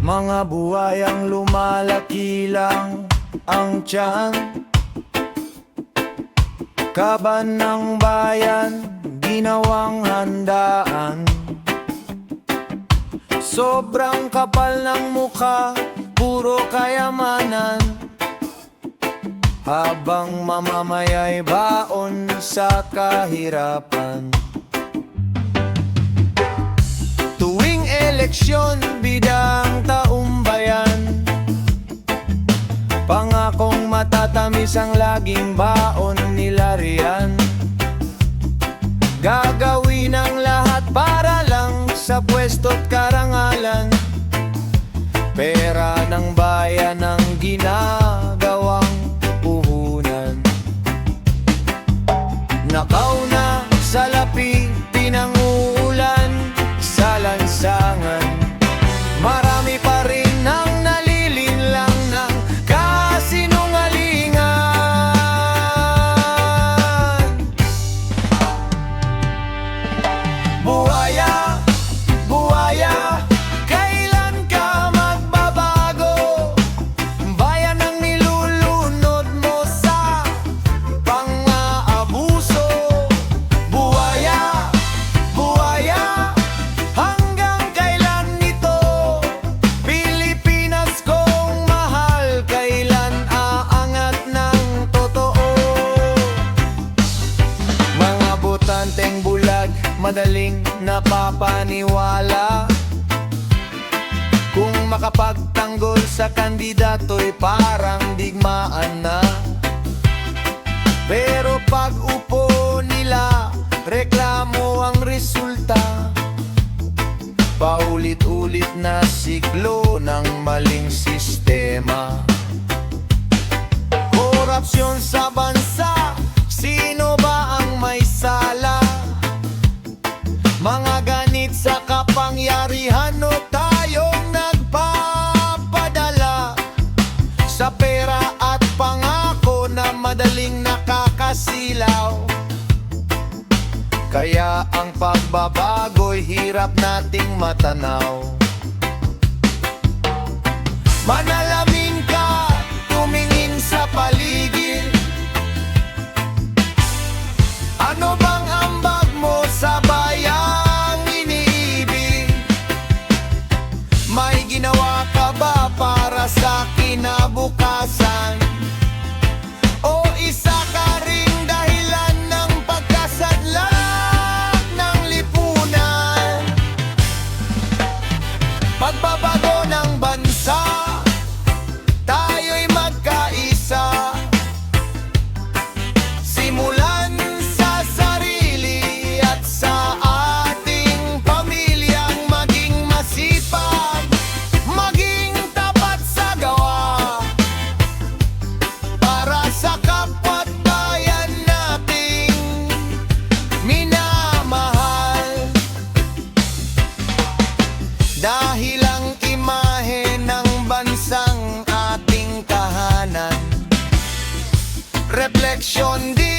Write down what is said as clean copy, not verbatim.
Mga buhayang lumalaki lang ang tiyan. Kaban ng bayan, ginawang handaan. Sobrang kapal ng mukha, puro kayamanan, habang mamamaya'y baon sa kahirapan. Tuwing eleksyon, bidang taumbayan, pangakong matatamis ang laging baon nila riyan. Gagawin ang lahat para lang sa pwesto't karangalan. Pera ng bayan ang ginagawang puhunan. Nakauna sa lapi, pinanguulan sa lansangan. Marami pa rin ang nalilinlang ng kasinungalingan. Buhaya, buhaya, kailan ka magbabago? Bayan ang nilulunod mo sa pang-aabuso. Buhaya, buhaya, hanggang kailan ito? Pilipinas kong mahal, kailan aangat ng totoo? Mga botanteng bulag, madaling napapaniwala. Kung makapagtanggol sa kandidato'y parang digmaan na. Pero pag upo nila, reklamo ang resulta. Paulit-ulit na siklo ng maling sistema. Korupsyon sa bansa, sino ba ang may sala? Mga ganit sa kapangyarihan o tayong nagpapadala sa pera at pangako na madaling nakakasilaw. Kaya ang pagbabago'y hirap nating matanaw. Manalamin ka, tumingin sa paligid. Ano bang ambag mo sa bayang iniibig? May ginawa ka ba para sa kinabukasan? O isa ka ring dahilan ng pagkasadlak ng lipunan? Pagbabago ng bansa, tayo'y magkaisa. Simulan sa sarili at sa ating pamilyang maging masipag, maging tapat sa gawa, para sa kapwa't bayan nating minamahal. Dahil ang imahe ng bansang ating tahanan, refleksyon din